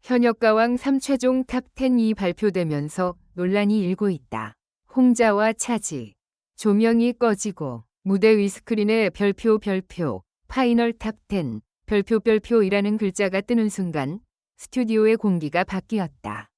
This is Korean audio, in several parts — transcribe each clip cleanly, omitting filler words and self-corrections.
현역가왕 3최종 탑10이 발표되면서 논란이 일고 있다. 홍자와 차지. 조명이 꺼지고 무대 위스크린에 별표 파이널 탑10 별표이라는 글자가 뜨는 순간 스튜디오의 공기가 바뀌었다.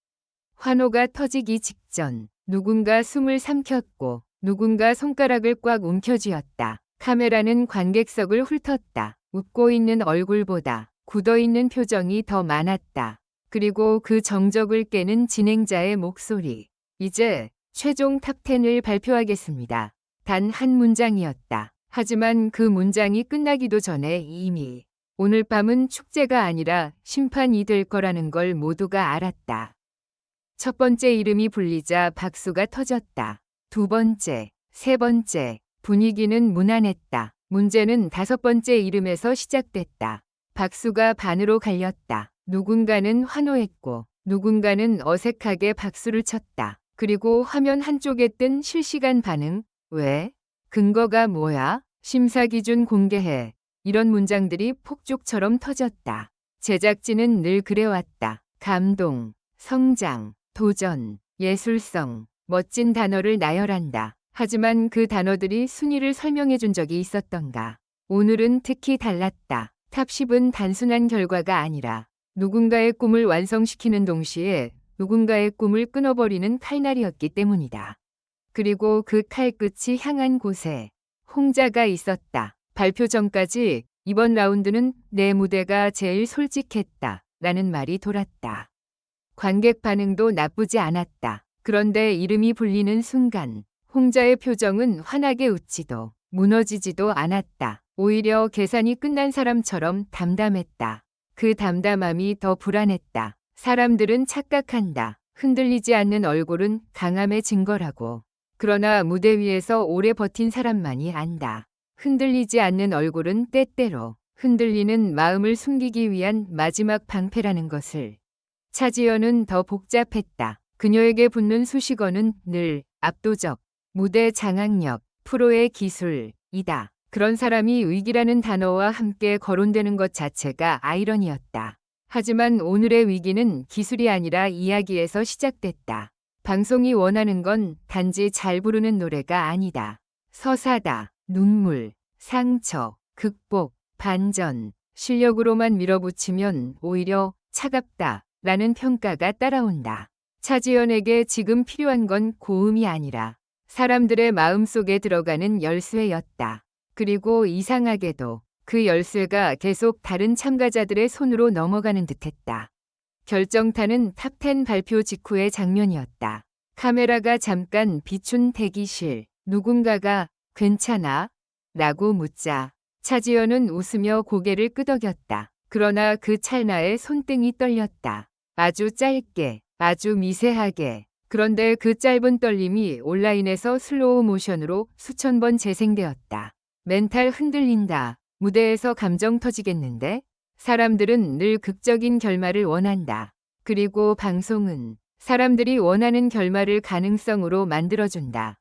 환호가 터지기 직전 누군가 숨을 삼켰고 누군가 손가락을 꽉 움켜쥐었다. 카메라는 관객석을 훑었다. 웃고 있는 얼굴보다 굳어있는 표정이 더 많았다. 그리고 그 정적을 깨는 진행자의 목소리. 이제 최종 탑10을 발표하겠습니다. 단 한 문장이었다. 하지만 그 문장이 끝나기도 전에 이미 오늘 밤은 축제가 아니라 심판이 될 거라는 걸 모두가 알았다. 첫 번째 이름이 불리자 박수가 터졌다. 두 번째, 세 번째, 분위기는 무난했다. 문제는 다섯 번째 이름에서 시작됐다. 박수가 반으로 갈렸다. 누군가는 환호했고 누군가는 어색하게 박수를 쳤다. 그리고 화면 한쪽에 뜬 실시간 반응. 왜? 근거가 뭐야? 심사 기준 공개해. 이런 문장들이 폭죽처럼 터졌다. 제작진은 늘 그래왔다. 감동, 성장, 도전, 예술성, 멋진 단어를 나열한다. 하지만 그 단어들이 순위를 설명해 준 적이 있었던가? 오늘은 특히 달랐다. 탑10은 단순한 결과가 아니라 누군가의 꿈을 완성시키는 동시에 누군가의 꿈을 끊어버리는 칼날이었기 때문이다. 그리고 그 칼끝이 향한 곳에 홍자가 있었다. 발표 전까지 이번 라운드는 내 무대가 제일 솔직했다 라는 말이 돌았다. 관객 반응도 나쁘지 않았다. 그런데 이름이 불리는 순간 홍자의 표정은 환하게 웃지도 무너지지도 않았다. 오히려 계산이 끝난 사람처럼 담담했다. 그 담담함이 더 불안했다. 사람들은 착각한다. 흔들리지 않는 얼굴은 강함의 증거라고. 그러나 무대 위에서 오래 버틴 사람만이 안다. 흔들리지 않는 얼굴은 때때로 흔들리는 마음을 숨기기 위한 마지막 방패라는 것을. 차지연은 더 복잡했다. 그녀에게 붙는 수식어는 늘 압도적, 무대 장악력, 프로의 기술이다. 그런 사람이 위기라는 단어와 함께 거론되는 것 자체가 아이러니였다. 하지만 오늘의 위기는 기술이 아니라 이야기에서 시작됐다. 방송이 원하는 건 단지 잘 부르는 노래가 아니다. 서사다. 눈물, 상처, 극복, 반전. 실력으로만 밀어붙이면 오히려 차갑다 라는 평가가 따라온다. 차지연에게 지금 필요한 건 고음이 아니라 사람들의 마음속에 들어가는 열쇠였다. 그리고 이상하게도 그 열쇠가 계속 다른 참가자들의 손으로 넘어가는 듯했다. 결정타는 탑10 발표 직후의 장면이었다. 카메라가 잠깐 비춘 대기실. 누군가가 괜찮아? 라고 묻자 차지연은 웃으며 고개를 끄덕였다. 그러나 그 찰나에 손등이 떨렸다. 아주 짧게, 아주 미세하게. 그런데 그 짧은 떨림이 온라인에서 슬로우 모션으로 수천 번 재생되었다. 멘탈 흔들린다. 무대에서 감정 터지겠는데? 사람들은 늘 극적인 결말을 원한다. 그리고 방송은 사람들이 원하는 결말을 가능성으로 만들어준다.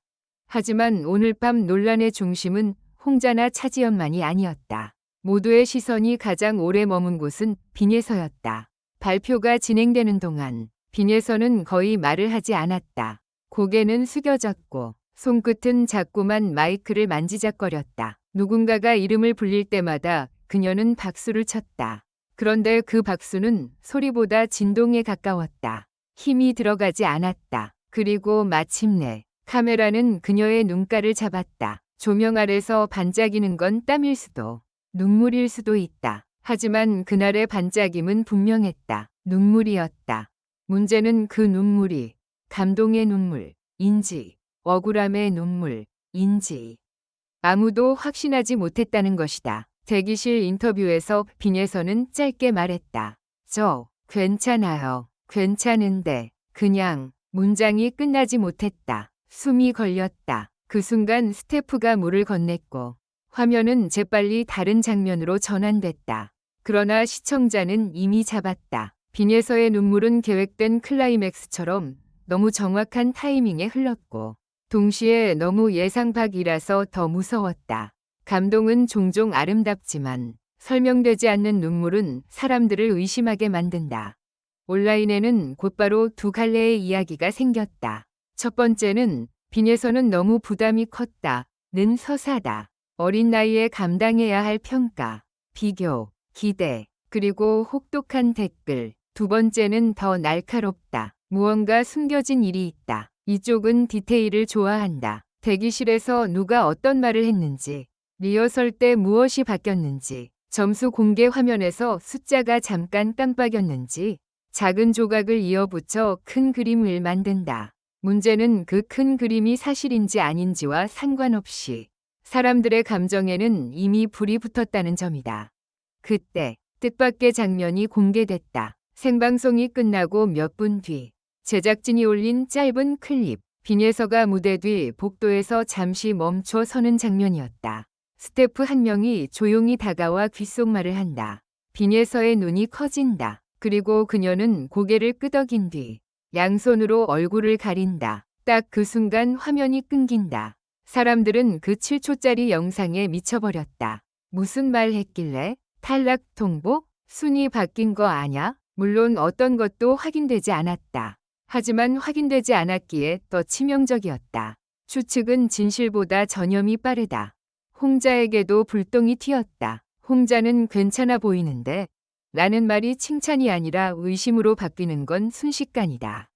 하지만 오늘 밤 논란의 중심은 홍자나 차지연만이 아니었다. 모두의 시선이 가장 오래 머문 곳은 빈예서였다. 발표가 진행되는 동안 빈예서는 거의 말을 하지 않았다. 고개는 숙여졌고 손끝은 자꾸만 마이크를 만지작거렸다. 누군가가 이름을 불릴 때마다 그녀는 박수를 쳤다. 그런데 그 박수는 소리보다 진동에 가까웠다. 힘이 들어가지 않았다. 그리고 마침내 카메라는 그녀의 눈가를 잡았다. 조명 아래서 반짝이는 건 땀일 수도, 눈물일 수도 있다. 하지만 그날의 반짝임은 분명했다. 눈물이었다. 문제는 그 눈물이 감동의 눈물인지 억울함의 눈물인지 아무도 확신하지 못했다는 것이다. 대기실 인터뷰에서 빈예서는 짧게 말했다. 저 괜찮아요. 괜찮은데 그냥 문장이 끝나지 못했다. 숨이 걸렸다. 그 순간 스태프가 물을 건넸고 화면은 재빨리 다른 장면으로 전환됐다. 그러나 시청자는 이미 잡았다. 빈예서의 눈물은 계획된 클라이맥스처럼 너무 정확한 타이밍에 흘렀고 동시에 너무 예상 밖이라서 더 무서웠다. 감동은 종종 아름답지만 설명되지 않는 눈물은 사람들을 의심하게 만든다. 온라인에는 곧바로 두 갈래의 이야기가 생겼다. 첫 번째는 빈에서는 너무 부담이 컸다는 서사다. 어린 나이에 감당해야 할 평가, 비교, 기대, 그리고 혹독한 댓글. 두 번째는 더 날카롭다. 무언가 숨겨진 일이 있다. 이쪽은 디테일을 좋아한다. 대기실에서 누가 어떤 말을 했는지, 리허설 때 무엇이 바뀌었는지, 점수 공개 화면에서 숫자가 잠깐 깜빡였는지, 작은 조각을 이어붙여 큰 그림을 만든다. 문제는 그 큰 그림이 사실인지 아닌지와 상관없이 사람들의 감정에는 이미 불이 붙었다는 점이다. 그때 뜻밖의 장면이 공개됐다. 생방송이 끝나고 몇 분 뒤 제작진이 올린 짧은 클립. 빈예서가 무대 뒤 복도에서 잠시 멈춰 서는 장면이었다. 스태프 한 명이 조용히 다가와 귓속말을 한다. 빈예서의 눈이 커진다. 그리고 그녀는 고개를 끄덕인 뒤 양손으로 얼굴을 가린다. 딱 그 순간 화면이 끊긴다. 사람들은 그 7초짜리 영상에 미쳐버렸다. 무슨 말 했길래? 탈락 통보? 순위 바뀐 거 아냐? 물론 어떤 것도 확인되지 않았다. 하지만 확인되지 않았기에 더 치명적이었다. 추측은 진실보다 전염이 빠르다. 홍자에게도 불똥이 튀었다. 홍자는 괜찮아 보이는데 라는 말이 칭찬이 아니라 의심으로 바뀌는 건 순식간이다.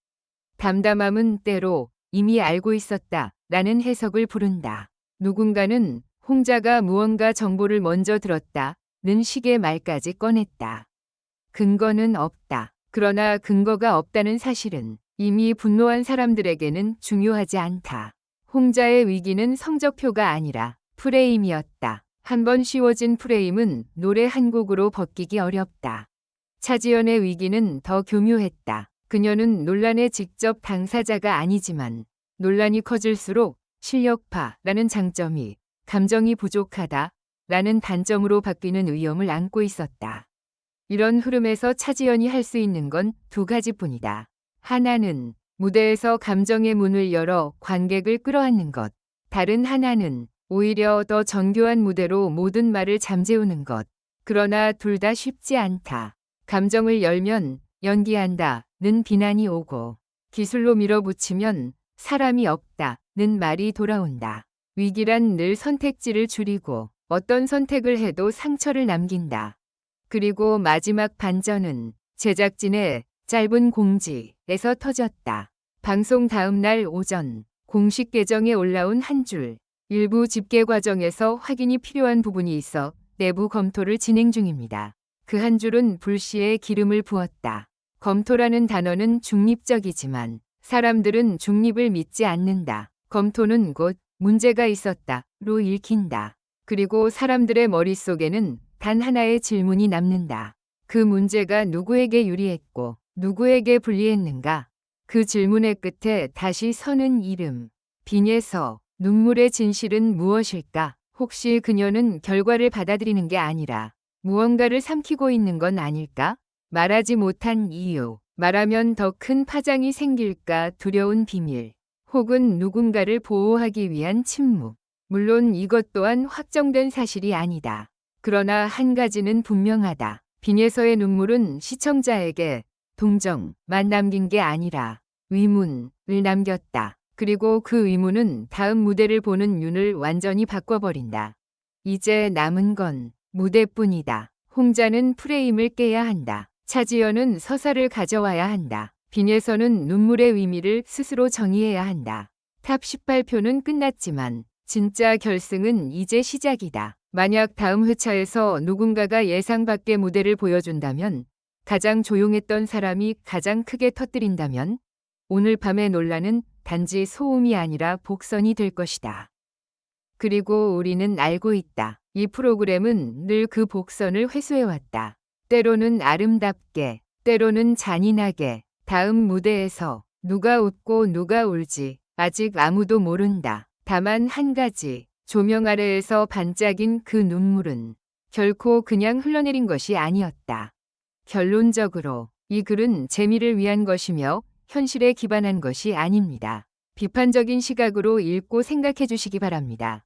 담담함은 때로 이미 알고 있었다 라는 해석을 부른다. 누군가는 홍자가 무언가 정보를 먼저 들었다는 식의 말까지 꺼냈다. 근거는 없다. 그러나 근거가 없다는 사실은 이미 분노한 사람들에게는 중요하지 않다. 홍자의 위기는 성적표가 아니라 프레임이었다. 한번 씌워진 프레임은 노래 한 곡으로 벗기기 어렵다. 차지연의 위기는 더 교묘했다. 그녀는 논란의 직접 당사자가 아니지만 논란이 커질수록 실력파라는 장점이 감정이 부족하다라는 단점으로 바뀌는 위험을 안고 있었다. 이런 흐름에서 차지연이 할 수 있는 건 두 가지뿐이다. 하나는 무대에서 감정의 문을 열어 관객을 끌어안는 것. 다른 하나는 오히려 더 정교한 무대로 모든 말을 잠재우는 것. 그러나 둘 다 쉽지 않다. 감정을 열면 연기한다는 비난이 오고 기술로 밀어붙이면 사람이 없다는 말이 돌아온다. 위기란 늘 선택지를 줄이고 어떤 선택을 해도 상처를 남긴다. 그리고 마지막 반전은 제작진의 짧은 공지에서 터졌다. 방송 다음 날 오전 공식 계정에 올라온 한 줄. 일부 집계 과정에서 확인이 필요한 부분이 있어 내부 검토를 진행 중입니다. 그 한 줄은 불씨에 기름을 부었다. 검토라는 단어는 중립적이지만 사람들은 중립을 믿지 않는다. 검토는 곧 문제가 있었다로 읽힌다. 그리고 사람들의 머릿속에는 단 하나의 질문이 남는다. 그 문제가 누구에게 유리했고 누구에게 불리했는가? 그 질문의 끝에 다시 서는 이름. 빈예서. 눈물의 진실은 무엇일까? 혹시 그녀는 결과를 받아들이는 게 아니라 무언가를 삼키고 있는 건 아닐까? 말하지 못한 이유. 말하면 더 큰 파장이 생길까 두려운 비밀. 혹은 누군가를 보호하기 위한 침묵. 물론 이것 또한 확정된 사실이 아니다. 그러나 한 가지는 분명하다. 빈예서의 눈물은 시청자에게 동정만 남긴 게 아니라 의문을 남겼다. 그리고 그 의문은 다음 무대를 보는 눈을 완전히 바꿔버린다. 이제 남은 건 무대뿐이다. 홍자는 프레임을 깨야 한다. 차지연은 서사를 가져와야 한다. 빈예서는 눈물의 의미를 스스로 정의해야 한다. 탑 18표는 끝났지만 진짜 결승은 이제 시작이다. 만약 다음 회차에서 누군가가 예상 밖의 무대를 보여준다면, 가장 조용했던 사람이 가장 크게 터뜨린다면, 오늘 밤의 논란은 단지 소음이 아니라 복선이 될 것이다. 그리고 우리는 알고 있다. 이 프로그램은 늘 그 복선을 회수해왔다. 때로는 아름답게, 때로는 잔인하게. 다음 무대에서 누가 웃고 누가 울지 아직 아무도 모른다. 다만 한 가지, 조명 아래에서 반짝인 그 눈물은 결코 그냥 흘러내린 것이 아니었다. 결론적으로 이 글은 재미를 위한 것이며 현실에 기반한 것이 아닙니다. 비판적인 시각으로 읽고 생각해 주시기 바랍니다.